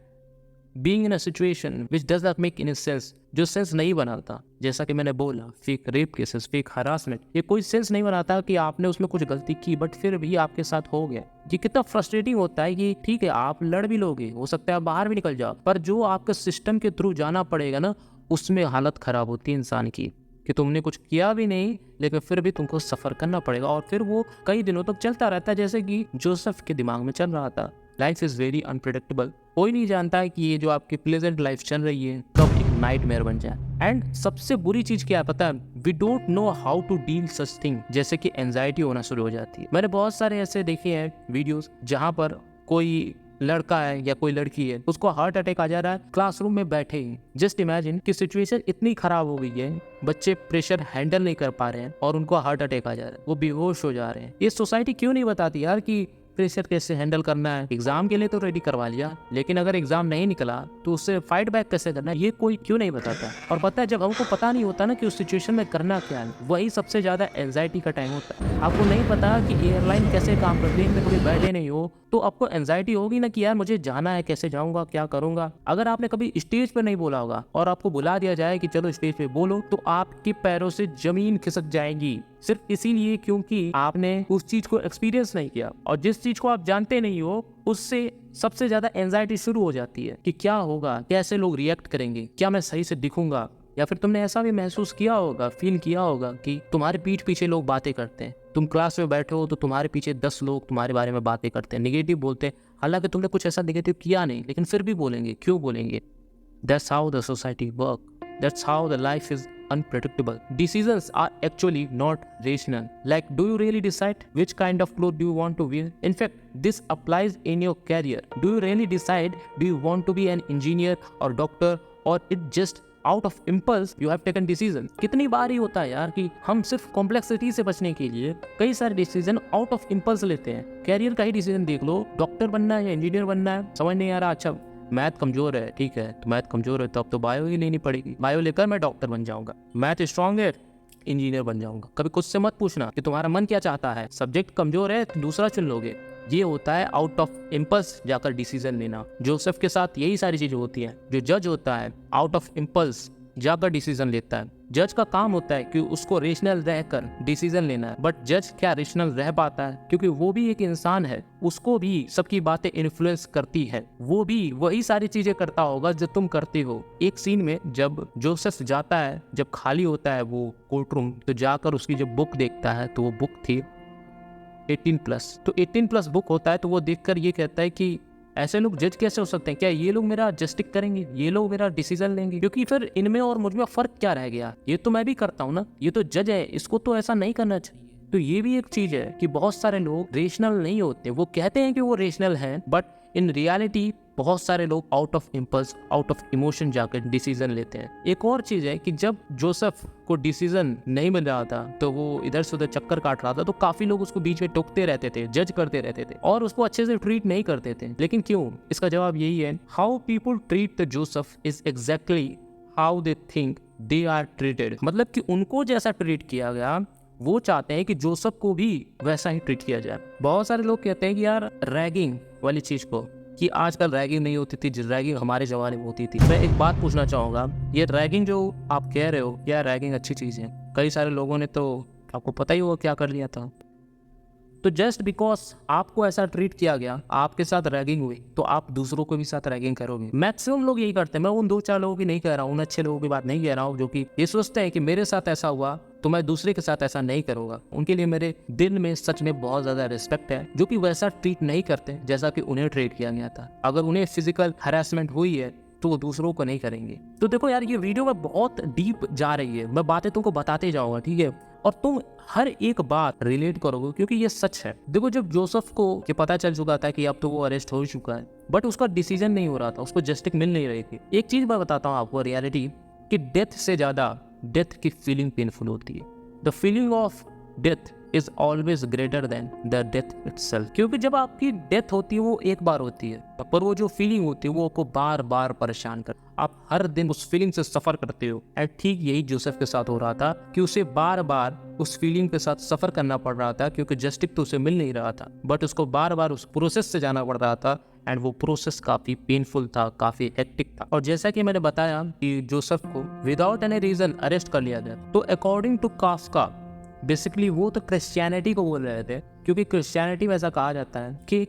being in a situation which does not make any sense, जो सेंस नहीं बनाता। जैसा कि मैंने बोला, fake rape cases, fake harassment, ये कोई सेंस नहीं बनाता कि आपने उसमें कुछ गलती की बट फिर भी आपके साथ हो गया। ये कितना फ्रस्ट्रेटिंग होता है कि ठीक है आप लड़ भी लोगे, हो सकता है आप बाहर भी निकल जाओ, पर जो आपके सिस्टम के थ्रू जाना पड़ेगा ना, उसमें हालत खराब होती है इंसान की कि तुमने कुछ किया भी नहीं लेकिन फिर भी तुमको सफ़र करना पड़ेगा। और फिर वो कई दिनों तक चलता रहता है, जैसे कि जोसेफ के दिमाग में चल रहा था। Life is very unpredictable. कोई नहीं जानता है कि ये जो आपकी प्लेजेंट लाइफ चल रही है कब एक नाइटमेयर बन जाए। एंड सबसे बुरी चीज़ क्या है पता है? We don't know how to deal such thing, जैसे कि एंजाइटी होना शुरू हो जाती है। मैंने बहुत सारे ऐसे देखे हैं वीडियोस जहाँ पर कोई लड़का है या कोई लड़की है, उसको हार्ट अटैक आ जा रहा है क्लासरूम में बैठे ही। जस्ट इमेजिन कि सिचुएशन इतनी खराब हो गई है, बच्चे प्रेशर हैंडल नहीं कर पा रहे हैं और उनको हार्ट अटैक आ जा रहा है, वो बेहोश हो जा रहे हैं। ये सोसाइटी क्यों नहीं बताती यार कि प्रेशर कैसे हैंडल करना है? एग्जाम के लिए तो रेडी करवा लिया, लेकिन अगर एग्जाम नहीं निकला तो उससे फाइट बैक कैसे करना है, ये कोई क्यों नहीं बताता? और पता है, जब हमको पता नहीं होता ना कि उस सिचुएशन में करना क्या है, वही सबसे ज्यादा एंजाइटी का टाइम होता है। आपको नहीं पता कि एयरलाइन कैसे काम करती है, में कभी बैठे नहीं हो तो आपको एंजाइटी होगी ना कि यार मुझे जाना है, कैसे जाऊंगा, क्या करूंगा। अगर आपने कभी स्टेज पे नहीं बोला होगा और आपको बुला दिया जाए कि चलो स्टेज पे बोलो, तो आपके पैरों से जमीन खिसक जाएगी, सिर्फ इसीलिए क्योंकि आपने उस चीज को एक्सपीरियंस नहीं किया। और जिस चीज को आप जानते नहीं हो, उससे सबसे ज्यादा एंजाइटी शुरू हो जाती है कि क्या होगा, कैसे लोग रिएक्ट करेंगे, क्या मैं सही से दिखूंगा। या फिर तुमने ऐसा भी महसूस किया होगा, फील किया होगा कि तुम्हारे पीठ पीछे लोग बातें करते हैं। तुम क्लास में बैठे हो तो तुम्हारे पीछे 10 लोग तुम्हारे बारे में बातें करते हैं, निगेटिव बोलते हैं, हालांकि तुमने कुछ ऐसा निगेटिव किया नहीं, लेकिन फिर भी बोलेंगे। क्यों बोलेंगे? That's how the society works. That's how the life is unpredictable. Decisions are actually not rational. Like, do you really decide which kind of clothes do you want to wear? In fact, this applies in your career. Do you really decide, do you want to be an engineer or doctor, or it just out of impulse you have taken decision? कितनी बार ही होता है यार कि हम सिर्फ complexity से बचने के लिए कई सारे डिसीजन आउट ऑफ इम्पल्स लेते हैं। कैरियर का ही डिसीजन देख लो, डॉक्टर बनना है या इंजीनियर बनना है, समझ नहीं आ रहा, अच्छा मैथ कमजोर है, ठीक है, तो मैथ कमजोर है तो अब तो बायो ही लेनी पड़ेगी, बायो लेकर मैं डॉक्टर बन जाऊंगा। मैथ स्ट्रांग है, इंजीनियर बन जाऊंगा। कभी खुद से मत पूछना कि तुम्हारा मन क्या चाहता है, सब्जेक्ट कमजोर है तो दूसरा चुन लोगे। ये होता है आउट ऑफ इम्पल्स जाकर डिसीजन लेना। जोसेफ के साथ यही सारी चीजें होती हैं। जो जज होता है आउट ऑफ इम्पल्स जाकर डिसीजन लेता है। जज का काम होता है कि उसको रेशनल रहकर डिसीजन लेना है, बट जज क्या रेशनल रह पाता है? क्योंकि वो भी एक इंसान है, उसको भी सबकी बातें इन्फ्लुएंस करती है, वो भी वही सारी चीजें करता होगा जो तुम करते हो। एक सीन में जब जोसेफ जाता है, जब खाली होता है वो कोर्ट रूम, तो जाकर उसकी जब बुक देखता है तो वो बुक थी 18+। तो 18+ बुक होता है, तो वो देखकर ये कहता है कि ऐसे लोग जज कैसे हो सकते हैं? क्या ये लोग मेरा जस्टिस करेंगे, ये लोग मेरा डिसीजन लेंगे? क्योंकि फिर इनमें और मुझ में फर्क क्या रह गया? ये तो मैं भी करता हूँ ना, ये तो जज है, इसको तो ऐसा नहीं करना चाहिए। तो ये भी एक चीज है कि बहुत सारे लोग रेशनल नहीं होते। वो कहते हैं कि वो रेशनल हैं, बट इन रियलिटी बहुत सारे लोग out of impulse, out of emotion जाकर डिसीजन लेते हैं। एक और चीज है कि जब जोसेफ को डिसीजन नहीं मिल रहा था तो वो इधर से उधर चक्कर काट रहा था, तो काफी लोग उसको बीच में टोकते रहते थे, जज करते रहते थे और उसको अच्छे से ट्रीट नहीं करते थे। लेकिन क्यों? इसका जवाब यही है, how people treat the Joseph is exactly how they think they are treated. मतलब कि उनको जैसा ट्रीट किया गया, वो चाहते हैं कि जोसेफ को भी वैसा ही ट्रीट किया जाए। बहुत सारे लोग कहते हैं कि यार रैगिंग वाली चीज को, कि आजकल रैगिंग नहीं होती थी, जिस रैगिंग हमारे जमाने में होती थी। मैं एक बात पूछना चाहूँगा, ये रैगिंग जो आप कह रहे हो, क्या रैगिंग अच्छी चीज़ है? कई सारे लोगों ने तो आपको पता ही होगा क्या कर लिया था। तो जस्ट बिकॉज आपको ऐसा ट्रीट किया गया, आपके साथ रैगिंग हुई, तो आप दूसरों को भी साथ रैगिंग करोगे। मैक्सिमम लोग यही करते हैं। मैं उन 2-4 लोगों की नहीं कह रहा हूँ, उन अच्छे लोगों की बात नहीं कह रहा हूँ जो कि ये सोचते हैं कि मेरे साथ ऐसा हुआ तो मैं दूसरे के साथ ऐसा नहीं करूँगा। उनके लिए मेरे दिल में सच में बहुत ज़्यादा रिस्पेक्ट है, जो कि वैसा ट्रीट नहीं करते जैसा कि उन्हें ट्रीट किया गया था। अगर उन्हें फिजिकल हरासमेंट हुई है तो वो दूसरों को नहीं करेंगे। तो देखो यार, ये वीडियो में बहुत डीप जा रही है, मैं बातें तुमको बताते जाऊंगा, ठीक है, और तुम हर एक बात रिलेट करोगे क्योंकि ये सच है। देखो, जब जोसेफ को ये पता चल चुका था कि अब तो वो अरेस्ट हो चुका है, बट उसका डिसीजन नहीं हो रहा था, उसको जस्टिस मिल नहीं रही थी। एक चीज मैं बताता हूँ आपको, रियलिटी, कि डेथ से ज्यादा डेथ की फीलिंग पेनफुल होती है। The feeling of death is always greater than the death itself. क्योंकि जब आपकी डेथ होती है वो एक बार होती है, पर वो जो फीलिंग होती है वो आपको बार बार परेशान कर, आप हर दिन उस फीलिंग से सफर करते हो। एंड ठीक यही जोसेफ के साथ हो रहा था कि उसे बार बार उस फीलिंग के साथ सफर करना पड़ रहा था, क्योंकि जस्टिस तो उसे मिल नहीं रहा था, बट उसको बार बार उस प्रोसेस से जाना पड़ रहा था। एंड वो प्रोसेस काफी पेनफुल था, काफी हेक्टिक था। और जैसा कि मैंने बताया कि जोसेफ को विदाउट एनी रीजन अरेस्ट कर लिया गया, तो अकॉर्डिंग टू काफ्का, बेसिकली वो तो क्रिश्चियनिटी को बोल रहे थे, क्योंकि क्रिश्चियनिटी में ऐसा कहा जाता है कि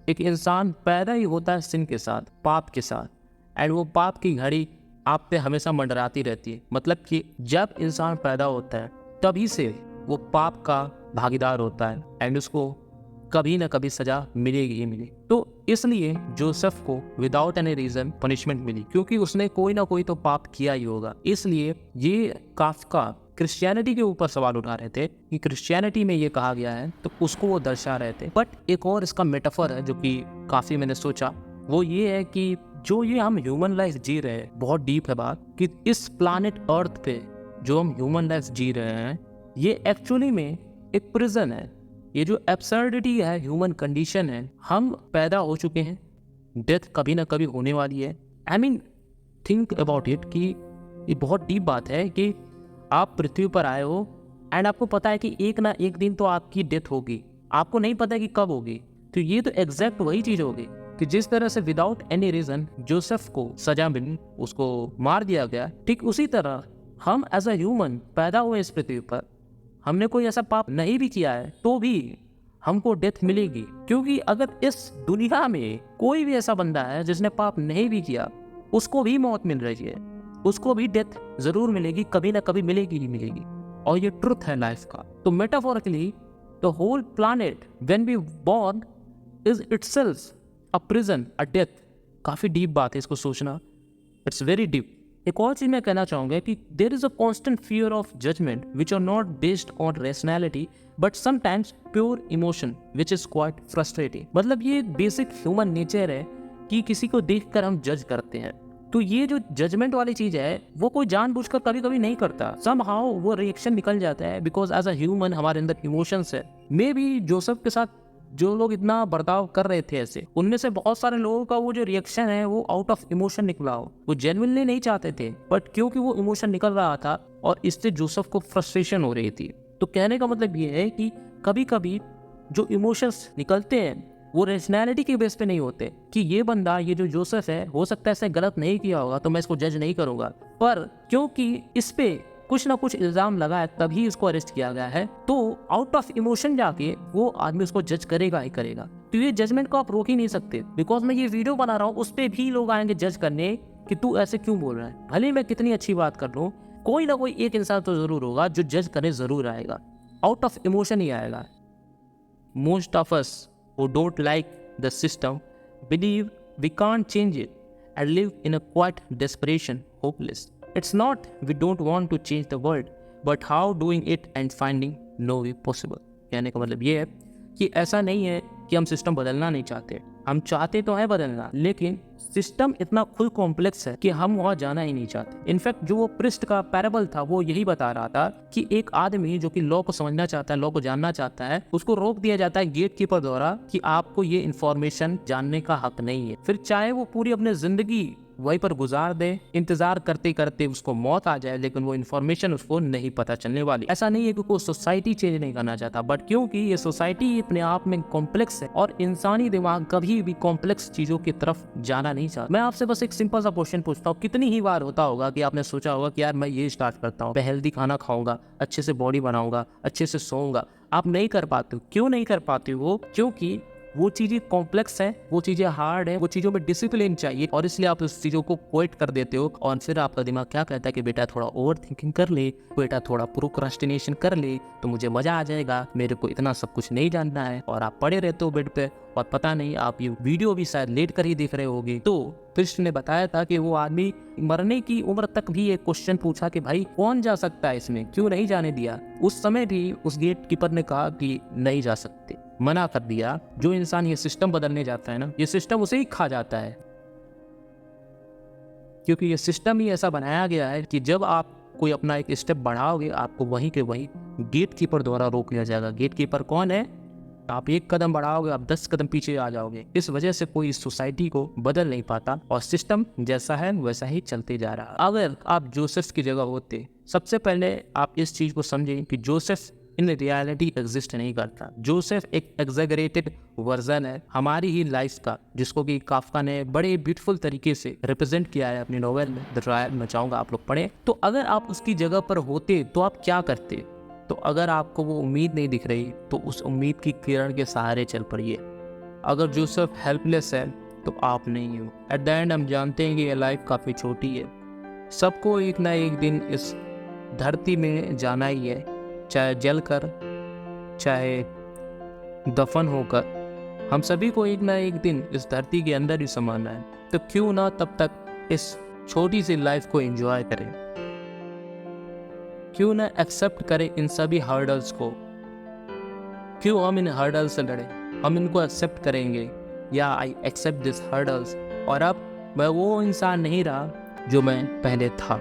एक इंसान पैदा ही होता है सिन के साथ, पाप के साथ, एंड वो पाप की घड़ी आप पे हमेशा मंडराती रहती है। मतलब कि जब इंसान पैदा होता है तभी से वो पाप का भागीदार होता है, एंड उसको कभी ना कभी सजा मिलेगी ही मिलेगी। तो इसलिए जोसेफ को विदाउट एनी रीजन पनिशमेंट मिली, क्योंकि उसने कोई ना कोई तो पाप किया ही होगा। इसलिए ये काफ्का क्रिश्चियनिटी के ऊपर सवाल उठा रहे थे कि क्रिश्चियनिटी में ये कहा गया है, तो उसको वो दर्शा रहे थे। बट एक और इसका मेटाफर है जो कि काफ़ी मैंने सोचा, वो ये है कि जो ये हम ह्यूमन लाइफ जी रहे हैं, बहुत डीप है बात, कि इस प्लानेट अर्थ पे जो हम ह्यूमन लाइफ जी रहे हैं ये एक्चुअली में एक प्रिजन है। ये जो एब्सर्डिटी है, ह्यूमन कंडीशन है, हम पैदा हो चुके हैं, डेथ कभी ना कभी होने वाली है। I mean think about it कि ये बहुत डीप बात है कि आप पृथ्वी पर आए हो एंड आपको पता है कि एक ना एक दिन तो आपकी डेथ होगी, आपको नहीं पता कि कब होगी। तो ये तो एग्जैक्ट वही चीज़ होगी कि जिस तरह से विदाउट एनी रीज़न जोसेफ को सजा मिली, उसको मार दिया गया, ठीक उसी तरह हम एज अ ह्यूमन पैदा हुए इस पृथ्वी पर, हमने कोई ऐसा पाप नहीं भी किया है तो भी हमको डेथ मिलेगी। क्योंकि अगर इस दुनिया में कोई भी ऐसा बंदा है जिसने पाप नहीं भी किया, उसको भी मौत मिल रही है, उसको भी डेथ जरूर मिलेगी, कभी ना कभी मिलेगी ही मिलेगी। और ये ट्रुथ है लाइफ का। तो metaphorically the whole planet when we born is itself a prison, a death. काफ़ी डीप बात है इसको सोचना, इट्स वेरी डीप। एक और चीज़ मैं कहना चाहूँगा कि there is a constant fear of judgement which are not based on rationality but sometimes pure emotion which is quite frustrating. मतलब ये एक बेसिक ह्यूमन नेचर है कि किसी को देखकर हम जज करते हैं। तो ये जो जजमेंट वाली चीज़ है वो कोई जानबूझकर कभी कभी नहीं करता, समहाउ वो रिएक्शन निकल जाता है, बिकॉज एज अ ह्यूमन हमारे अंदर इमोशंस है। मे बी जोसेफ के साथ जो लोग इतना बर्ताव कर रहे थे ऐसे, उनमें से बहुत सारे लोगों का वो जो रिएक्शन है वो आउट ऑफ इमोशन निकला हो, वो जेन्युइनली नहीं चाहते थे, बट क्योंकि वो इमोशन निकल रहा था और इससे जोसेफ को फ्रस्ट्रेशन हो रही थी। तो कहने का मतलब ये है कि कभी कभी जो इमोशंस निकलते हैं वो रैशनैलिटी के बेस पे नहीं होते कि ये बंदा, ये जो जोसेफ है, हो सकता है ऐसे गलत नहीं किया होगा तो मैं इसको जज नहीं करूंगा, पर क्योंकि इस पे कुछ ना कुछ इल्जाम लगा है तभी इसको अरेस्ट किया गया है, तो आउट ऑफ इमोशन जाके वो आदमी उसको जज करेगा ही करेगा। तो ये जजमेंट को आप रोक ही नहीं सकते, बिकॉज मैं ये वीडियो बना रहा हूँ उस पर भी लोग आएंगे जज करने कि तू ऐसे क्यों बोल रहा है। भले मैं कितनी अच्छी बात कर लूँ, कोई ना कोई एक इंसान तो जरूर होगा जो जज करने जरूर आएगा, आउट ऑफ इमोशन ही आएगा। Most of us who don't like the system believe we can't change it and live in a quiet desperation, hopeless. It's not we don't want to change the world, but how doing it and finding no way possible. कहने का मतलब ये है कि ऐसा नहीं है कि हम सिस्टम बदलना नहीं चाहते, हम चाहते तो है बदलना, लेकिन सिस्टम इतना खुद कॉम्प्लेक्स है कि हम वहाँ जाना ही नहीं चाहते। इनफैक्ट जो वो पृष्ठ का पैराबल था वो यही बता रहा था कि एक आदमी जो कि लॉ को समझना चाहता है, लॉ को जानना चाहता है, उसको रोक दिया जाता है गेट कीपर द्वारा कि आपको ये इन्फॉर्मेशन जानने का हक नहीं है। फिर चाहे वो पूरी अपनी जिंदगी वहीं पर गुजार दे, इंतजार करते करते उसको मौत आ जाए, लेकिन वो इन्फॉर्मेशन उसको नहीं पता चलने वाली। ऐसा नहीं है कि कोई सोसाइटी चेंज नहीं करना चाहता, बट क्योंकि ये सोसाइटी अपने आप में कॉम्प्लेक्स है और इंसानी दिमाग कभी भी कॉम्प्लेक्स चीजों की तरफ जाना नहीं चाहता। मैं आपसे बस एक सिंपल सा क्वेश्चन पूछता हूँ, कितनी ही बार होता होगा कि आपने सोचा होगा कि यार मैं ये स्टार्ट करता हूँ, मैं हेल्दी खाना खाऊंगा, अच्छे से बॉडी बनाऊंगा, अच्छे से सोऊंगा। आप नहीं कर पाते हो। क्यों नहीं कर पाते हो? क्योंकि वो चीज़ें कॉम्प्लेक्स है, वो चीज़ें हार्ड है, वो चीज़ों में डिसिप्लिन चाहिए, और इसलिए आप उस चीज़ों को क्विट कर देते हो। और फिर आपका दिमाग क्या कहता है कि बेटा थोड़ा ओवर थिंकिंग कर ले, बेटा थोड़ा प्रोक्रास्टिनेशन कर ले तो मुझे मजा आ जाएगा, मेरे को इतना सब कुछ नहीं जानना है। और आप पड़े रहते हो बेड पे और पता नहीं आप ये वीडियो भी शायद लेट कर ही देख रहे होगे। तो कृष्ण ने बताया था कि वो आदमी मरने की उम्र तक भी एक क्वेश्चन पूछा कि भाई कौन जा सकता है इसमें, क्यों नहीं जाने दिया। उस समय भी उस गेट कीपर ने कहा कि नहीं जा सकते, मना कर दिया। जो इंसान ये सिस्टम बदलने जाता है ना, ये सिस्टम उसे ही खा जाता है, क्योंकि ये सिस्टम ही ऐसा बनाया गया है कि जब आप कोई अपना एक स्टेप बढ़ाओगे आपको वहीं के वहीं गेट कीपर द्वारा रोक लिया जाएगा। गेट कीपर कौन है? आप एक कदम बढ़ाओगे आप 10 कदम पीछे आ जाओगे। इस वजह से कोई इस सोसाइटी को बदल नहीं पाता और सिस्टम जैसा है वैसा ही चलते जा रहा है। अगर आप जोसेफ की जगह होते, सबसे पहले आप इस चीज को समझें कि जोसेफ इन रियलिटी एग्जिस्ट नहीं करता। जोसेफ एक एग्जैगरेटेड वर्जन है हमारी ही लाइफ का, जिसको कि काफका ने बड़े ब्यूटीफुल तरीके से रिप्रेजेंट किया है अपनी नॉवेल में द ट्रायल। मैं चाहूंगा आप लोग पढ़ें। तो अगर आप उसकी जगह पर होते तो आप क्या करते? तो अगर आपको वो उम्मीद नहीं दिख रही तो उस उम्मीद की किरण के सहारे चल पड़िए। अगर जोसेफ हेल्पलेस है तो आप नहीं हो। एट द एंड हम जानते हैं कि ये लाइफ काफ़ी छोटी है, सबको एक ना एक दिन इस धरती में जाना ही है, चाहे जल कर चाहे दफन होकर, हम सभी को एक ना एक दिन इस धरती के अंदर ही समाना है। तो क्यों ना तब तक इस छोटी सी लाइफ को एंजॉय करें। क्यों ना एक्सेप्ट करें इन सभी हर्डल्स को, क्यों हम इन हर्डल्स से लड़े, हम इनको एक्सेप्ट करेंगे। या आई एक्सेप्ट दिस हर्डल्स, और अब मैं वो इंसान नहीं रहा जो मैं पहले था।